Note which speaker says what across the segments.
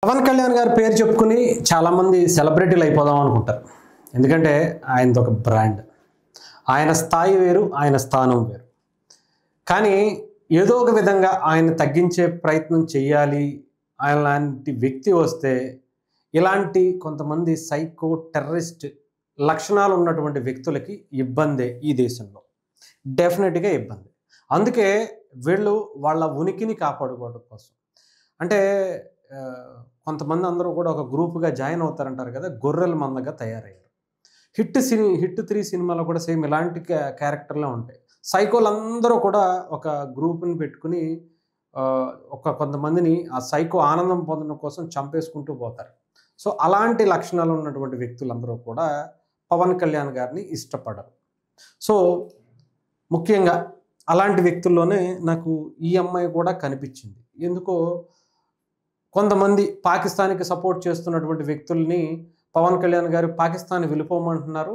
Speaker 1: పవన్ కళ్యాణ్ గారి పేరు చెప్పుకుని చాలామంది సెలబ్రిటీలు అయిపోదాం అనుకుంటారు. ఎందుకంటే ఆయనది ఒక బ్రాండ్. ఆయన స్థాయి వేరు, ఆయన స్థానం వేరు. కానీ ఏదో ఒక విధంగా ఆయన తగ్గించే ప్రయత్నం చేయాలి. ఆయన లాంటి వ్యక్తి వస్తే ఇలాంటి కొంతమంది సైకో టెర్రరిస్ట్ లక్షణాలు ఉన్నటువంటి వ్యక్తులకి ఇబ్బందే ఈ దేశంలో. డెఫినెట్గా ఇబ్బంది. అందుకే వీళ్ళు వాళ్ళ ఉనికిని కాపాడుకోవడం కోసం అంటే కొంతమంది అందరూ కూడా ఒక గ్రూప్గా జాయిన్ అవుతారంటారు కదా, గొర్రెల మందగా తయారయ్యారు. హిట్ 3 సినిమాలో కూడా సేమ్ ఇలాంటి క్యారెక్టర్లే ఉంటాయి. సైకోలందరూ కూడా ఒక గ్రూప్ని పెట్టుకుని కొంతమందిని ఆ సైకో ఆనందం పొందడం కోసం చంపేసుకుంటూ పోతారు. సో అలాంటి లక్షణాలు ఉన్నటువంటి వ్యక్తులందరూ కూడా పవన్ కళ్యాణ్ గారిని ఇష్టపడరు. సో ముఖ్యంగా అలాంటి వ్యక్తుల్లోనే నాకు ఈ అమ్మాయి కూడా కనిపించింది. ఎందుకో కొంతమంది పాకిస్తాన్కి సపోర్ట్ చేస్తున్నటువంటి వ్యక్తుల్ని పవన్ కళ్యాణ్ గారు పాకిస్తాన్ వెళ్ళిపోమంటున్నారు.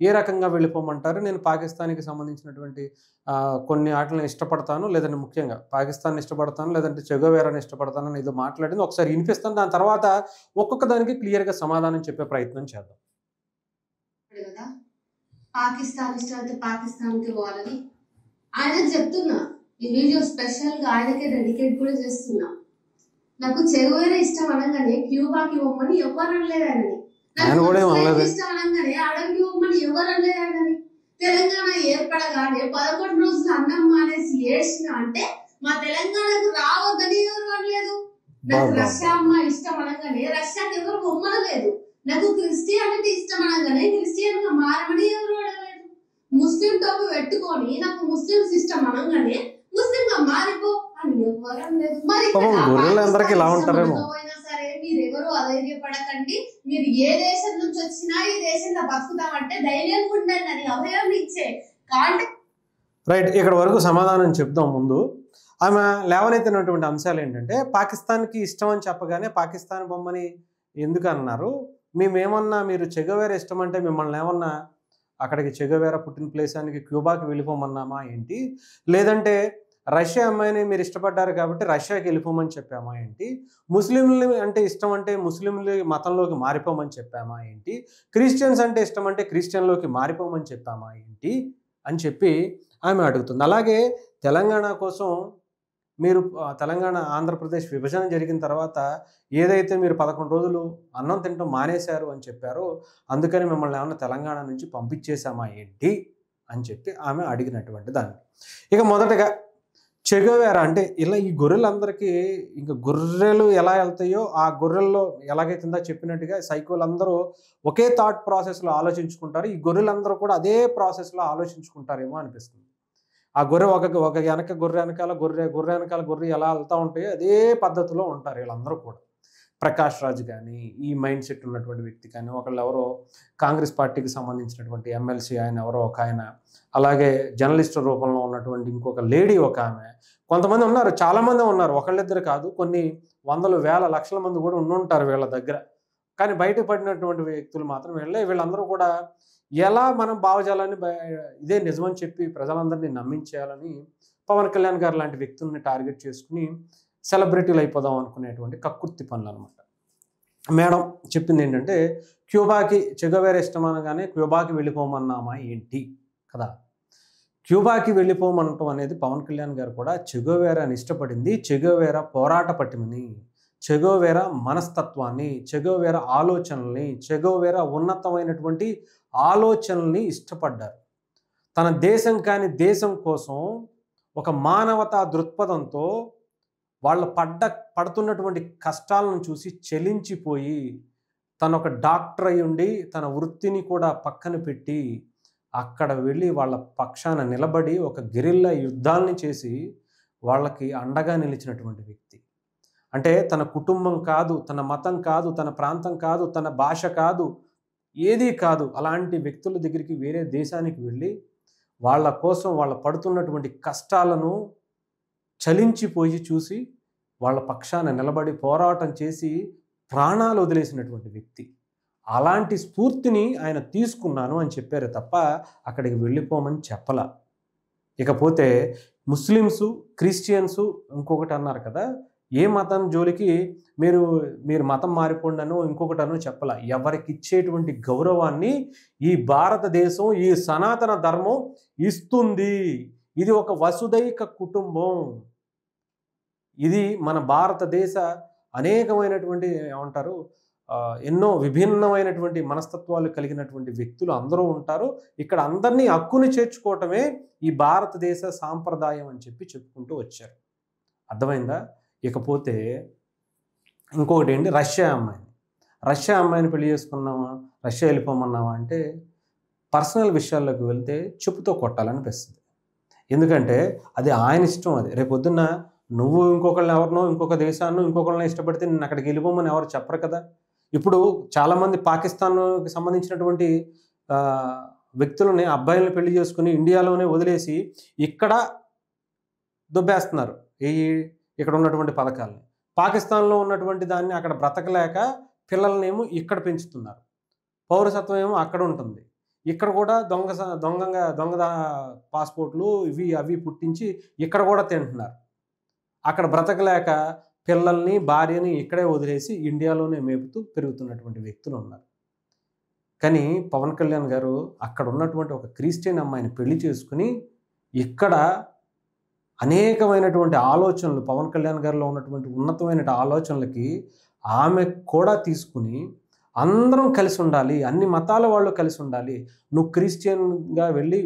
Speaker 1: ఏ రకంగా వెళ్ళిపోమంటారు? నేను పాకిస్తాన్కి సంబంధించినటువంటి కొన్ని ఆటలను ఇష్టపడతాను, లేదంటే ముఖ్యంగా పాకిస్తాన్ ఇష్టపడతాను, లేదంటే చెగోవేరాని ఇష్టపడతాను అని ఏదో మాట్లాడింది. ఒకసారి వినిపిస్తాను, దాని తర్వాత ఒక్కొక్క దానికి క్లియర్గా సమాధానం చెప్పే ప్రయత్నం చేద్దాం.
Speaker 2: పాకిస్తాన్ ఇష్టమైతే పాకిస్తాన్కి పోవాలని ఆయన చెప్తున్నా. ఈ వీడియో స్పెషల్ గా ఆయనకే డెడికేట్ కూడా చేస్తున్నా. నాకు చెగువేరా ఇష్టం అనగానే క్యూబాకి పోమని ఎవరు అనలేదు ఆయనని. నాకు ఇష్టం అనగానే అడవికి పోమని ఎవరు అనలేదు ఆయనని. తెలంగాణ ఏర్పడగానే 11 రోజులు అన్నం మానేసి ఏడ్చిన అంటే మా తెలంగాణకు రావద్దని ఎవరు అనలేదు. నాకు రష్యా అమ్మ ఇష్టం అనగానే రష్యాకి ఎవరు బొమ్మనలేదు. నాకు క్రిస్టియానిటీ ఇష్టం అనగానే క్రిస్టియన్ గా మారమని ఎవరు అడగలేదు. ముస్లిం టోపు పెట్టుకొని నాకు ముస్లింస్ ఇష్టం అనగానే ముస్లిం గా మారిపో అని ఎవరు అనలేదు. మరి సరే మీరెవరు అధైర్యపడకండి, మీరు ఏ దేశం నుంచి వచ్చినా ఈ దేశంలో బతుకుతామంటే ధైర్యంగా ఉండండి అని అభయం ఇచ్చే
Speaker 1: రైట్. ఇక్కడ వరకు సమాధానం చెప్దాం. ముందు ఆమె లేవనెత్తినటువంటి అంశాలు ఏంటంటే, పాకిస్తాన్కి ఇష్టం అని చెప్పగానే పాకిస్తాన్ బొమ్మని ఎందుకు అన్నారు? మేమేమన్నా మీరు చెగోవేరా ఇష్టం అంటే మిమ్మల్ని ఏమన్నా అక్కడికి చెగోవేరా పుట్టిన ప్లేసానికి క్యూబాకి వెళ్ళిపోమన్నామా ఏంటి? లేదంటే రష్యా అమ్మాయిని మీరు ఇష్టపడ్డారు కాబట్టి రష్యాకి వెళ్ళిపోమని చెప్పామా ఏంటి? ముస్లింలు అంటే ఇష్టం అంటే ముస్లింలు మతంలోకి మారిపోమని చెప్పామా ఏంటి? క్రిస్టియన్స్ అంటే ఇష్టం అంటే క్రిస్టియన్లోకి మారిపోమని చెప్పామా ఏంటి అని చెప్పి ఆమె అడుగుతుంది. అలాగే తెలంగాణ కోసం మీరు తెలంగాణ ఆంధ్రప్రదేశ్ విభజన జరిగిన తర్వాత ఏదైతే మీరు 11 రోజులు అన్నం తినడం మానేశారు అని చెప్పారో, అందుకని మిమ్మల్ని ఏమన్నా తెలంగాణ నుంచి పంపించేశామా ఏంటి అని చెప్పి ఆమె అడిగినటువంటి దాన్ని. ఇక మొదటగా చెగోవేరా అంటే ఇలా ఈ గొర్రెలందరికీ ఇంకా గొర్రెలు ఎలా వెళ్తాయో ఆ గొర్రెల్లో ఎలాగైతే ఇందా చెప్పినట్టుగా సైకోలందరూ ఒకే థాట్ ప్రాసెస్లో ఆలోచించుకుంటారు. ఈ గొర్రెలందరూ కూడా అదే ప్రాసెస్లో ఆలోచించుకుంటారేమో అనిపిస్తుంది. ఆ గొర్రె ఒక వెనక గొర్రె వెనకాల గొర్రె ఎలా వెళ్తూ ఉంటాయో అదే పద్ధతిలో ఉంటారు వీళ్ళందరూ కూడా. ప్రకాష్ రాజ్ కానీ, ఈ మైండ్ సెట్ ఉన్నటువంటి వ్యక్తి కానీ, ఒకళ్ళు ఎవరో కాంగ్రెస్ పార్టీకి సంబంధించినటువంటి ఎమ్మెల్సీ ఆయన ఎవరో ఒక ఆయన, అలాగే జర్నలిస్ట్ రూపంలో ఉన్నటువంటి ఇంకొక లేడీ ఒక ఆమె, కొంతమంది ఉన్నారు, చాలామంది ఉన్నారు, ఒకళ్ళిద్దరు కాదు, కొన్ని వందలు వేల లక్షల మంది కూడా ఉండుంటారు వీళ్ళ దగ్గర. కానీ బయటపడినటువంటి వ్యక్తులు మాత్రం వీళ్ళందరూ కూడా ఎలా మనం భావజాలాన్ని ఇదే నిజమని చెప్పి ప్రజలందరినీ నమ్మించేయాలని పవన్ కళ్యాణ్ గారు లాంటి వ్యక్తుల్ని టార్గెట్ చేసుకుని సెలబ్రిటీలు అయిపోదాం అనుకునేటువంటి కక్కుర్తి పనులు అనమాట. మేడం చెప్పింది ఏంటంటే, క్యూబాకి చెగోవేరా ఇష్టం అనగానే క్యూబాకి వెళ్ళిపోమన్నామా ఏంటి కదా. క్యూబాకి వెళ్ళిపోమనటం అనేది పవన్ కళ్యాణ్ గారు కూడా చెగోవేరాని ఇష్టపడింది. చెగోవేరా పోరాట పటిమని, చెగోవేరా మనస్తత్వాన్ని, చెగోవేరా ఆలోచనల్ని, చెగోవేరా ఉన్నతమైనటువంటి ఆలోచనల్ని ఇష్టపడ్డారు. తన దేశం కాని దేశం కోసం ఒక మానవతా దృక్పథంతో వాళ్ళు పడుతున్నటువంటి కష్టాలను చూసి చెలించిపోయి తను ఒక డాక్టర్ అయి ఉండి తన వృత్తిని కూడా పక్కన పెట్టి అక్కడ వెళ్ళి వాళ్ళ పక్షాన నిలబడి ఒక గెరిల్లా యుద్ధాలని చేసి వాళ్ళకి అండగా నిలిచినటువంటి వ్యక్తి. అంటే తన కుటుంబం కాదు, తన మతం కాదు, తన ప్రాంతం కాదు, తన భాష కాదు, ఏదీ కాదు, అలాంటి వ్యక్తుల దగ్గరికి వేరే దేశానికి వెళ్ళి వాళ్ళ కోసం వాళ్ళ పడుతున్నటువంటి కష్టాలను చలించిపోయి చూసి వాళ్ళ పక్షాన నిలబడి పోరాటం చేసి ప్రాణాలు వదిలేసినటువంటి వ్యక్తి. అలాంటి స్ఫూర్తిని ఆయన తీసుకున్నాను అని చెప్పారు తప్ప అక్కడికి వెళ్ళిపోమని చెప్పలా. ఇకపోతే ముస్లిమ్సు, క్రిస్టియన్సు ఇంకొకటి అన్నారు కదా, ఏ మతం జోలికి మీరు మతం మారిపోండనో ఇంకొకటనో చెప్పాల. ఎవరికి ఇచ్చేటువంటి గౌరవాన్ని ఈ భారతదేశం, ఈ సనాతన ధర్మం ఇస్తుంది. ఇది ఒక వసుదైక కుటుంబం. ఇది మన భారతదేశ అనేకమైనటువంటి ఏమంటారు ఎన్నో విభిన్నమైనటువంటి మనస్తత్వాలు కలిగినటువంటి వ్యక్తులు అందరూ ఉంటారు. ఇక్కడ అందరినీ హక్కుని చేర్చుకోవటమే ఈ భారతదేశ సాంప్రదాయం అని చెప్పుకుంటూ వచ్చారు. అర్థమైందా? ఇకపోతే ఇంకొకటి ఏంటి, రష్యా అమ్మాయిని పెళ్లి చేసుకున్నామా, రష్యా వెళ్ళిపోమన్నావా అంటే పర్సనల్ విషయాల్లోకి వెళ్తే చెప్పుతో కొట్టాలనిపిస్తుంది. ఎందుకంటే అది ఆయన ఇష్టం. అది రేపొద్దున్న నువ్వు ఇంకొక దేశాన్ని ఇంకొకళ్ళని ఇష్టపడితే నేను అక్కడికి వెళ్ళిపోమని ఎవరు చెప్పరు కదా. ఇప్పుడు చాలామంది పాకిస్తాన్కి సంబంధించినటువంటి వ్యక్తులని, అబ్బాయిలను పెళ్లి చేసుకుని ఇండియాలోనే వదిలేసి ఇక్కడ దుబ్బేస్తున్నారు ఇక్కడ ఉన్నటువంటి పథకాలని. పాకిస్తాన్లో ఉన్నటువంటి దాన్ని అక్కడ బ్రతకలేక పిల్లలనేమో ఇక్కడ పెంచుతున్నారు. పౌరసత్వం ఏమో అక్కడ ఉంటుంది. ఇక్కడ కూడా దొంగ పాస్పోర్ట్లు అవి పుట్టించి ఇక్కడ కూడా తింటున్నారు. అక్కడ బ్రతకలేక పిల్లల్ని, భార్యని ఇక్కడే వదిలేసి ఇండియాలోనే మేపుతూ పెరుగుతున్నటువంటి వ్యక్తులు ఉన్నారు. కానీ పవన్ కళ్యాణ్ గారు అక్కడ ఉన్నటువంటి ఒక క్రిస్టియన్ అమ్మాయిని పెళ్లి చేసుకుని ఇక్కడ అనేకమైనటువంటి ఆలోచనలు, పవన్ కళ్యాణ్ గారిలో ఉన్నటువంటి ఉన్నతమైన ఆలోచనలకి ఆమె కూడా తీసుకుని అందరం కలిసి ఉండాలి, అన్ని మతాల వాళ్ళు కలిసి ఉండాలి, నువ్వు క్రిస్టియన్గా వెళ్ళి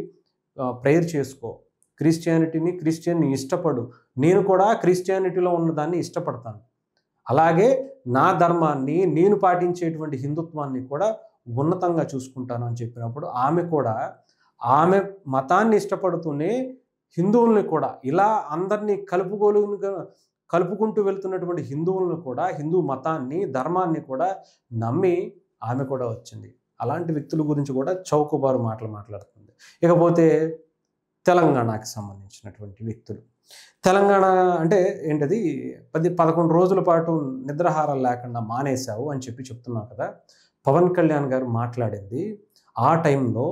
Speaker 1: ప్రేయర్ చేసుకో, క్రిస్టియన్ని ఇష్టపడు, నేను కూడా క్రిస్టియానిటీలో ఉన్నదాన్ని ఇష్టపడతాను, అలాగే నా ధర్మాన్ని నేను పాటించేటువంటి హిందుత్వాన్ని కూడా ఉన్నతంగా చూసుకుంటాను అని చెప్పినప్పుడు ఆమె మతాన్ని ఇష్టపడుతూనే హిందువుల్ని కూడా ఇలా అందరినీ కలుపుకుంటూ వెళ్తున్నటువంటి హిందువులను కూడా, హిందూ మతాన్ని, ధర్మాన్ని కూడా నమ్మి ఆమె కూడా వచ్చింది. అలాంటి వ్యక్తుల గురించి కూడా చౌకబారు మాటలు మాట్లాడుతుంది. ఇకపోతే తెలంగాణకి సంబంధించినటువంటి వ్యక్తులు, తెలంగాణ అంటే ఏంటది 11 రోజుల పాటు నిద్రాహారాలు లేకుండా మానేశావు అని చెప్తున్నావు కదా. పవన్ కళ్యాణ్ గారు మాట్లాడింది ఆ టైంలో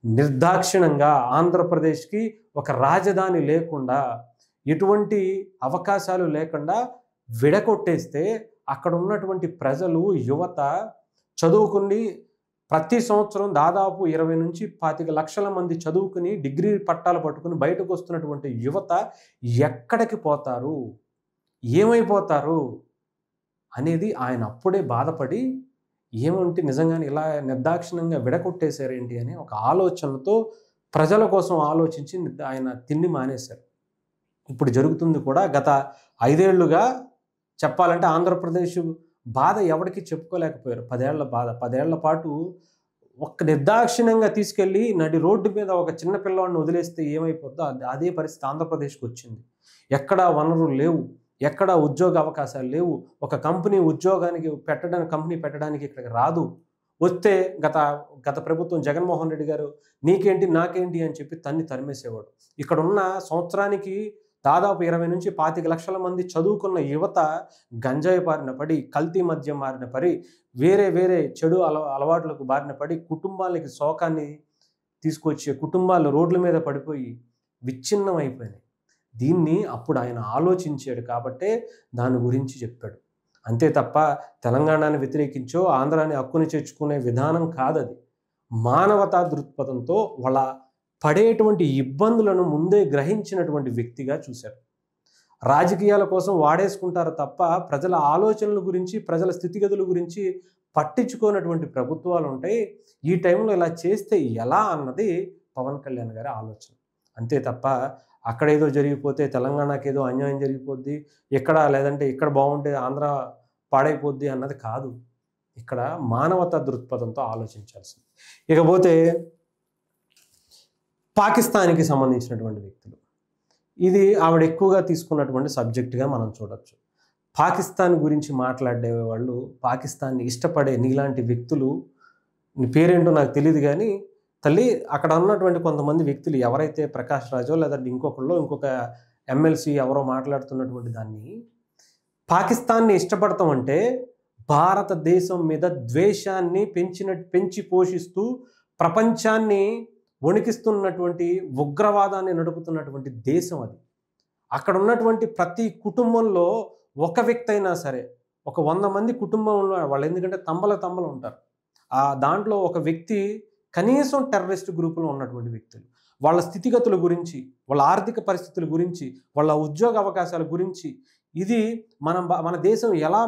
Speaker 1: నిర్దాక్షిణ్యంగా ఆంధ్రప్రదేశ్కి ఒక రాజధాని లేకుండా, ఎటువంటి అవకాశాలు లేకుండా విడగొట్టేస్తే అక్కడ ఉన్నటువంటి ప్రజలు, యువత చదువుకుని ప్రతి సంవత్సరం దాదాపు 20 నుంచి 25 లక్షల మంది చదువుకుని డిగ్రీ పట్టాలు పట్టుకుని బయటకు వస్తున్నటువంటి యువత ఎక్కడికి పోతారు, ఏమైపోతారు అనేది ఆయన అప్పుడే బాధపడి, ఏమంటే నిజంగానే ఇలా నిర్దాక్షిణ్యంగా విడగొట్టేశారేంటి అని ఒక ఆలోచనతో ప్రజల కోసం ఆలోచించి ఆయన తిండి మానేశారు. ఇప్పుడు జరుగుతుంది కూడా. గత 5 ఏళ్లుగా చెప్పాలంటే ఆంధ్రప్రదేశ్ బాధ ఎవరికి చెప్పుకోలేకపోయారు. 10 ఏళ్ల బాధ, 10 ఏళ్ల పాటు ఒక్క నిర్దాక్షిణ్యంగా తీసుకెళ్ళి నడి రోడ్డు మీద ఒక చిన్న పిల్లవాడిని వదిలేస్తే ఏమైపోద్దో అదే పరిస్థితి ఆంధ్రప్రదేశ్కి వచ్చింది. ఎక్కడ వనరులు లేవు, ఎక్కడ ఉద్యోగ అవకాశాలు లేవు, ఒక కంపెనీ పెట్టడానికి ఇక్కడికి రాదు. వస్తే గత ప్రభుత్వం జగన్మోహన్ రెడ్డి గారు నీకేంటి నాకేంటి అని చెప్పి తరిమేసేవాడు. ఇక్కడున్న సంవత్సరానికి దాదాపు 20 నుంచి 25 లక్షల మంది చదువుకున్న యువత గంజాయి బారిన పడి, కల్తీ మద్యం బారిన పడి, వేరే చెడు అలవాట్లకు బారిన పడి, కుటుంబాలకి శోకాన్ని తీసుకొచ్చే కుటుంబాలు రోడ్ల మీద పడిపోయి విచ్ఛిన్నం అయిపోయినాయి. దీన్ని అప్పుడు ఆయన ఆలోచించాడు కాబట్టే దాని గురించి చెప్పాడు. అంతే తప్ప తెలంగాణని వ్యతిరేకించో ఆంధ్రాని హక్కుని చేర్చుకునే విధానం కాదది. మానవతా దృక్పథంతో వాళ్ళ పడేటువంటి ఇబ్బందులను ముందే గ్రహించినటువంటి వ్యక్తిగా చూశారు. రాజకీయాల కోసం వాడేసుకుంటారు తప్ప ప్రజల ఆలోచనల గురించి, ప్రజల స్థితిగతుల గురించి పట్టించుకోనటువంటి ప్రభుత్వాలు ఉంటాయి. ఈ టైంలో ఇలా చేస్తే ఎలా అన్నది పవన్ కళ్యాణ్ గారి ఆలోచన. అంతే తప్ప అక్కడేదో జరిగిపోతే తెలంగాణకి ఏదో అన్యాయం జరిగిపోద్ది, లేదంటే ఇక్కడ బాగుంటే ఆంధ్ర పాడైపోద్ది అన్నది కాదు. ఇక్కడ మానవతా దృక్పథంతో ఆలోచించాల్సింది. ఇకపోతే పాకిస్తాన్కి సంబంధించినటువంటి వ్యక్తులు, ఇది ఆవిడ ఎక్కువగా తీసుకున్నటువంటి సబ్జెక్టుగా మనం చూడొచ్చు. పాకిస్తాన్ గురించి మాట్లాడే వాళ్ళు, పాకిస్తాన్ని ఇష్టపడే నీలాంటి వ్యక్తులు, నీ పేరేంటో నాకు తెలియదు కానీ తల్లి, అక్కడ ఉన్నటువంటి కొంతమంది వ్యక్తులు ఎవరైతే ప్రకాష్ రాజో లేదంటే ఇంకొక ఎమ్మెల్సీ ఎవరో మాట్లాడుతున్నటువంటి దాన్ని, పాకిస్తాన్ని ఇష్టపడతాం అంటే భారతదేశం మీద ద్వేషాన్ని పెంచి పోషిస్తూ ప్రపంచాన్ని వణికిస్తున్నటువంటి ఉగ్రవాదాన్ని నడుపుతున్నటువంటి దేశం అది. అక్కడ ఉన్నటువంటి ప్రతి కుటుంబంలో ఒక వ్యక్తి అయినా సరే, ఒక 100 మంది కుటుంబంలో వాళ్ళు, ఎందుకంటే తంబలు ఉంటారు. దాంట్లో ఒక వ్యక్తి కనీసం టెర్రరిస్ట్ గ్రూపులో ఉన్నటువంటి వ్యక్తులు, వాళ్ళ స్థితిగతుల గురించి, వాళ్ళ ఆర్థిక పరిస్థితుల గురించి, వాళ్ళ ఉద్యోగ అవకాశాల గురించి, ఇది మన దేశం ఎలా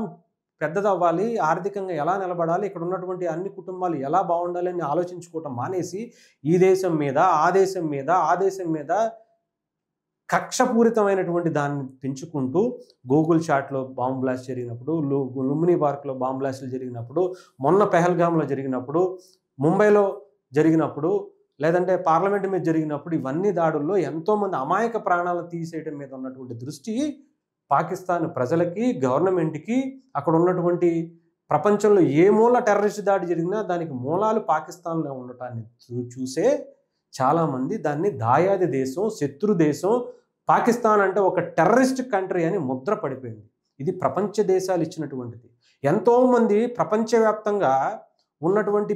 Speaker 1: పెద్దదవ్వాలి, ఆర్థికంగా ఎలా నిలబడాలి, ఇక్కడ ఉన్నటువంటి అన్ని కుటుంబాలు ఎలా బాగుండాలి అని ఆలోచించుకోవటం మానేసి ఈ దేశం మీద, ఆ దేశం మీద కక్షపూరితమైనటువంటి దాన్ని పెంచుకుంటూ, గూగుల్ షాట్లో బాంబ్ బ్లాస్ట్ జరిగినప్పుడు, లుంబిని పార్క్లో బాంబ్ బ్లాస్టులు జరిగినప్పుడు, మొన్న పెహల్గామ్లో జరిగినప్పుడు, ముంబైలో జరిగినప్పుడు, లేదంటే పార్లమెంట్ మీద జరిగినప్పుడు, ఇవన్నీ దాడుల్లో ఎంతోమంది అమాయక ప్రాణాలను తీసేయడం మీద ఉన్నటువంటి దృష్టి పాకిస్తాన్ ప్రజలకి, గవర్నమెంట్కి, అక్కడ ఉన్నటువంటి ప్రపంచంలో ఏ మూల టెర్రరిస్ట్ దాడి జరిగినా దానికి మూలాలు పాకిస్తాన్లో ఉండటాన్ని చూసే చాలామంది దాన్ని దాయాది దేశం, శత్రు దేశం, పాకిస్తాన్ అంటే ఒక టెర్రరిస్ట్ కంట్రీ అని ముద్ర పడిపోయింది. ఇది ప్రపంచ దేశాలు ఇచ్చినటువంటిది. ఎంతోమంది ప్రపంచవ్యాప్తంగా ఉన్నటువంటి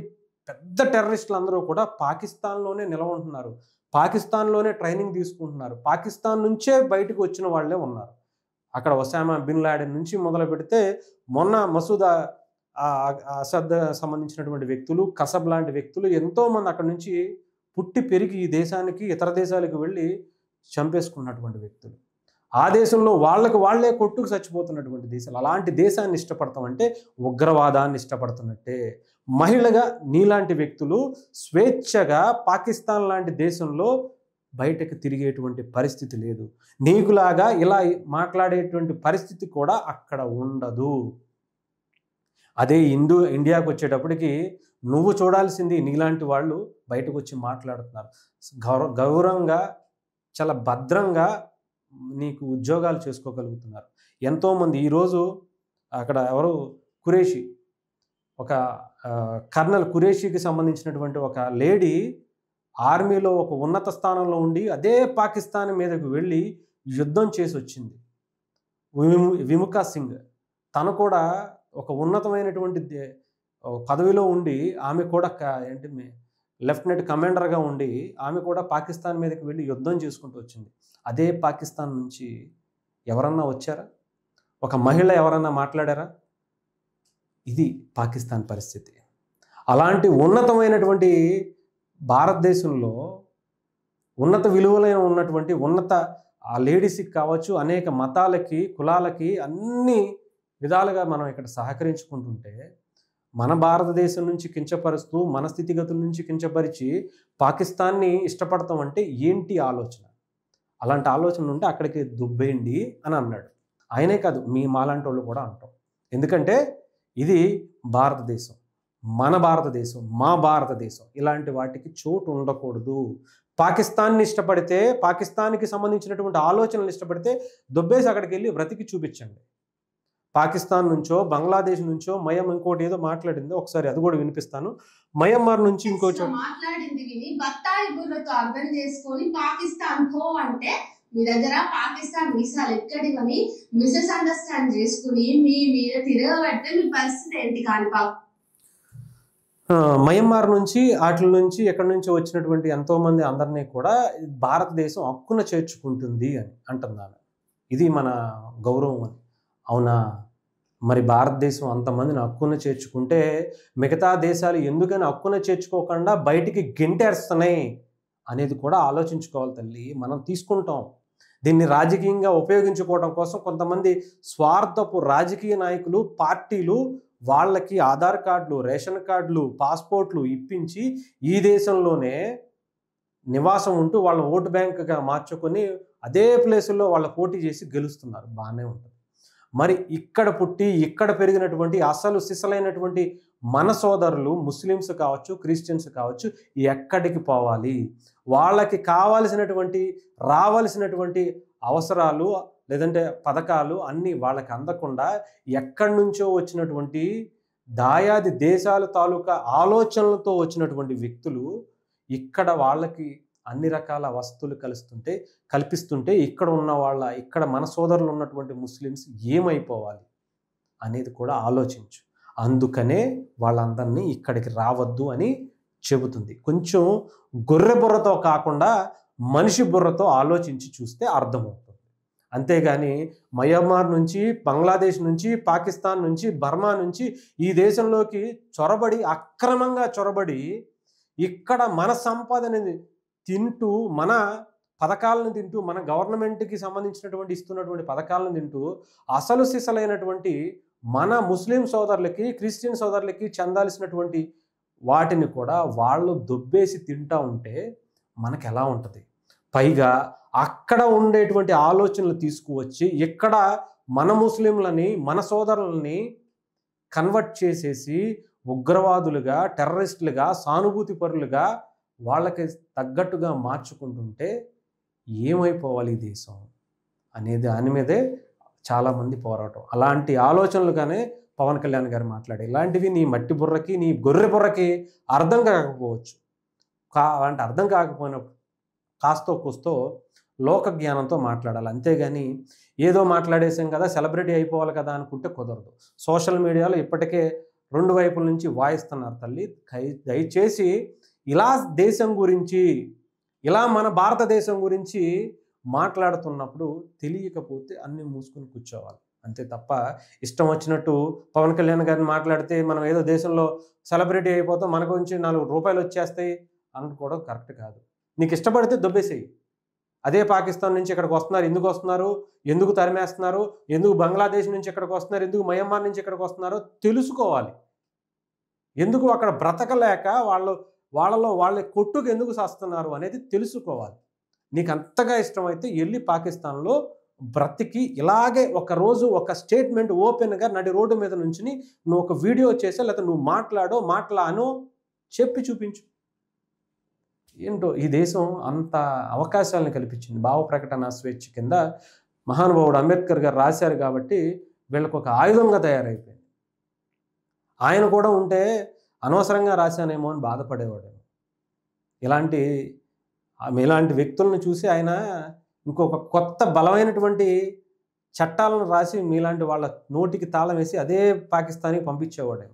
Speaker 1: పెద్ద టెర్రరిస్టులు అందరూ కూడా పాకిస్తాన్లోనే నిలవంటున్నారు, పాకిస్తాన్లోనే ట్రైనింగ్ తీసుకుంటున్నారు, పాకిస్తాన్ నుంచే బయటకు వచ్చిన వాళ్ళే ఉన్నారు. అక్కడ ఒసామా బిన్ లాడెన్ నుంచి మొదలు పెడితే మొన్న మసూద్ అసద్ సంబంధించినటువంటి వ్యక్తులు, కసబ్ లాంటి వ్యక్తులు ఎంతోమంది అక్కడ నుంచి పుట్టి పెరిగి ఈ దేశానికి, ఇతర దేశాలకు వెళ్ళి చంపేసుకున్నటువంటి వ్యక్తులు, ఆ దేశంలో వాళ్ళే కొట్టుకు చచ్చిపోతున్నటువంటి దేశాలు. అలాంటి దేశాన్ని ఇష్టపడతామంటే ఉగ్రవాదాన్ని ఇష్టపడుతున్నట్టే. మహిళగా నీలాంటి వ్యక్తులు స్వేచ్ఛగా పాకిస్తాన్ లాంటి దేశంలో బయటకు తిరిగేటువంటి పరిస్థితి లేదు. నీకులాగా ఇలా మాట్లాడేటువంటి పరిస్థితి కూడా అక్కడ ఉండదు. అదే ఇండియాకు వచ్చేటప్పటికి నువ్వు చూడాల్సింది, నీలాంటి వాళ్ళు బయటకు వచ్చి మాట్లాడుతున్నారు. గౌరవంగా, చాలా భద్రంగా నీకు ఉద్యోగాలు చేసుకోగలుగుతున్నారు. ఎంతోమంది ఈరోజు అక్కడ ఖురేషి, ఒక కర్నల్ ఖురేషికి సంబంధించినటువంటి ఒక లేడీ ఆర్మీలో ఒక ఉన్నత స్థానంలో ఉండి అదే పాకిస్తాన్ మీదకు వెళ్ళి యుద్ధం చేసి వచ్చింది. విముకా సింగ్, తను కూడా ఒక ఉన్నతమైనటువంటి పదవిలో ఉండి, ఆమె కూడా లెఫ్టినెంట్ కమాండర్గా ఉండి, ఆమె కూడా పాకిస్తాన్ మీదకి వెళ్ళి యుద్ధం చేసుకుంటూ వచ్చింది. అదే పాకిస్తాన్ నుంచి ఎవరన్నా వచ్చారా? ఒక మహిళ ఎవరన్నా మాట్లాడారా? ఇది పాకిస్తాన్ పరిస్థితి. అలాంటి ఉన్నతమైనటువంటి భారతదేశంలో ఉన్నత విలువలైన ఉన్నటువంటి ఆ లేడీస్కి కావచ్చు, అనేక మతాలకి, కులాలకి, అన్ని విధాలుగా మనం ఇక్కడ సహకరించుకుంటుంటే, మన భారతదేశం నుంచి కించపరుస్తూ, మన స్థితిగతుల నుంచి కించపరిచి పాకిస్తాన్ని ఇష్టపడతామంటే ఏంటి ఆలోచన? అలాంటి ఆలోచన ఉంటే అక్కడికి దుబ్బేయండి అని అన్నాడు. ఆయనే కాదు, మాలాంటి వాళ్ళు కూడా అంటాం. ఎందుకంటే ఇది భారతదేశం, మన భారతదేశం, మా భారతదేశం. ఇలాంటి వాటికి చోటు ఉండకూడదు. పాకిస్తాన్ని ఇష్టపడితే, పాకిస్తాన్కి సంబంధించినటువంటి ఆలోచనలు ఇష్టపడితే దుబ్బేసి అక్కడికి వెళ్ళి బ్రతికి చూపించండి. పాకిస్తాన్ నుంచో, బంగ్లాదేశ్ నుంచో, ఇంకోటి ఏదో మాట్లాడింది, ఒకసారి అది కూడా వినిపిస్తాను. మయన్మార్ నుంచి ఇంకోటి
Speaker 2: మాట్లాడింది విని బత్తాయి బుర్రతో అర్థం చేసుకొని పాకిస్తాన్ అంటే మీ దగ్గర పాకిస్తాన్ వీసాలు ఎక్కడివని మిస్అండర్స్టాండ్ చేసుకుని మీ మీద తిరగబడితే మీ పరిస్థితి ఏంటి? కాని
Speaker 1: మయన్మార్ నుంచి, వాటి నుంచి, ఎక్కడి నుంచి వచ్చినటువంటి ఎంతోమంది అందరినీ కూడా భారతదేశం హక్కున చేర్చుకుంటుంది అని అంటున్నాను. ఇది మన గౌరవం అని. అవునా? మరి భారతదేశం అంతమందిని హక్కున చేర్చుకుంటే మిగతా దేశాలు ఎందుకని హక్కున చేర్చుకోకుండా బయటికి గెంటేస్తున్నాయి అనేది కూడా ఆలోచించుకోవాలి తల్లి. మనం తీసుకుంటాం, దీన్ని రాజకీయంగా ఉపయోగించుకోవడం కోసం కొంతమంది స్వార్థపు రాజకీయ నాయకులు, పార్టీలు వాళ్ళకి ఆధార్ కార్డులు, రేషన్ కార్డులు, పాస్పోర్ట్లు ఇప్పించి ఈ దేశంలోనే నివాసం ఉంటూ వాళ్ళ ఓటు బ్యాంకుగా మార్చుకొని అదే ప్లేసుల్లో వాళ్ళ పోటీ చేసి గెలుస్తున్నారు. బాగానే ఉంటుంది. మరి ఇక్కడ పుట్టి ఇక్కడ పెరిగినటువంటి అసలు సిసలైనటువంటి మన సోదరులు ముస్లిమ్స్ కావచ్చు, క్రిస్టియన్స్ కావచ్చు, ఎక్కడికి పోవాలి? వాళ్ళకి కావాల్సినటువంటి, రావాల్సినటువంటి అవసరాలు లేదంటే పథకాలు అన్నీ వాళ్ళకి అందకుండా ఎక్కడి నుంచో వచ్చినటువంటి దాయాది దేశాల తాలూకా ఆలోచనలతో వచ్చినటువంటి వ్యక్తులు ఇక్కడ వాళ్ళకి అన్ని రకాల వస్తువులు కల్పిస్తుంటే ఇక్కడ మన సోదరులు ఉన్నటువంటి ముస్లిమ్స్ ఏమైపోవాలి అనేది కూడా ఆలోచించు. అందుకనే వాళ్ళందరినీ ఇక్కడికి రావద్దు అని చెబుతుంది. కొంచెం గొర్రె బుర్రతో కాకుండా మనిషి బుర్రతో ఆలోచించి చూస్తే అర్థమవుతుంది. అంతేగాని మయన్మార్ నుంచి, బంగ్లాదేశ్ నుంచి, పాకిస్తాన్ నుంచి, బర్మా నుంచి ఈ దేశంలోకి చొరబడి, అక్రమంగా చొరబడి ఇక్కడ మన సంపదని తింటూ, మన పథకాలను తింటూ, మన గవర్నమెంట్‌కి సంబంధించినటువంటి ఇస్తున్నటువంటి పథకాలను తింటూ, అసలు సిసలైనటువంటి మన ముస్లిం సోదరులకి, క్రిస్టియన్ సోదరులకి చెందాల్సినటువంటి వాటిని కూడా వాళ్ళు దొబ్బేసి తింటా ఉంటే మనకెలా ఉంటది? పైగా అక్కడ ఉండేటువంటి ఆలోచనలు తీసుకువచ్చి, ఇక్కడ మన ముస్లింలని, మన సోదరులని కన్వర్ట్ చేసేసి ఉగ్రవాదులుగా, టెర్రరిస్టులుగా, సానుభూతి పరులుగా వాళ్ళకి తగ్గట్టుగా మార్చుకుంటుంటే ఏమైపోవాలి ఈ దేశం అనే దాని మీదే చాలామంది పోరాటం. అలాంటి ఆలోచనలుగానే పవన్ కళ్యాణ్ గారు మాట్లాడారు. ఇలాంటివి నీ మట్టి బుర్రకి, నీ గొర్రె బుర్రకి అర్థం కాకపోవచ్చు. అలాంటి అర్థం కాకపోయినప్పుడు కాస్తో కూస్తో లోక జ్ఞానంతో మాట్లాడాలి. అంతేగాని ఏదో మాట్లాడేసాం కదా, సెలబ్రిటీ అయిపోవాలి కదా అనుకుంటే కుదరదు. సోషల్ మీడియాలో ఇప్పటికే 2 వైపుల నుంచి వాయిస్తున్నారు తల్లి. దయచేసి ఇలా దేశం గురించి, ఇలా మన భారతదేశం గురించి మాట్లాడుతున్నప్పుడు తెలియకపోతే అన్నీ మూసుకొని కూర్చోవాలి. అంతే తప్ప ఇష్టం వచ్చినట్టు పవన్ కళ్యాణ్ గారిని మాట్లాడితే మనం ఏదో దేశంలో సెలబ్రిటీ అయిపోతాం, మన గురించి 4 రూపాయలు వచ్చేస్తాయి అనుకోవడం కరెక్ట్ కాదు. నీకు ఇష్టపడితే దొబ్బేసేయి. అదే పాకిస్తాన్ నుంచి ఇక్కడికి వస్తున్నారు, ఎందుకు వస్తున్నారు, ఎందుకు తరిమేస్తున్నారు, ఎందుకు బంగ్లాదేశ్ నుంచి ఇక్కడికి వస్తున్నారు, ఎందుకు మయన్మార్ నుంచి ఇక్కడికి వస్తున్నారో తెలుసుకోవాలి. ఎందుకు అక్కడ బ్రతకలేక వాళ్ళలో వాళ్ళ కొట్టుకు ఎందుకు చేస్తున్నారు అనేది తెలుసుకోవాలి. నీకు అంతగా ఇష్టమైతే వెళ్ళి పాకిస్తాన్లో బ్రతికి ఇలాగే ఒకరోజు ఒక స్టేట్మెంట్ ఓపెన్గా నడి రోడ్డు మీద నుంచుని నువ్వు ఒక వీడియో చేసా, లేకపోతే నువ్వు మాట్లాడో చెప్పి చూపించు. ఏంటో ఈ దేశం అంత అవకాశాలను కల్పించింది. భావ ప్రకటన స్వేచ్ఛ కింద మహానుభావుడు అంబేద్కర్ గారు రాశారు కాబట్టి వీళ్ళకు ఒక ఆయుధంగా తయారైపోయింది. ఆయన కూడా ఉంటే అనవసరంగా రాశానేమో అని బాధపడేవాడు. ఇలాంటి వ్యక్తులను చూసి ఆయన ఇంకొక కొత్త బలమైనటువంటి చట్టాలను రాసి మీలాంటి వాళ్ళ నోటికి తాళం వేసి అదే పాకిస్తాన్కి పంపించేవాడు.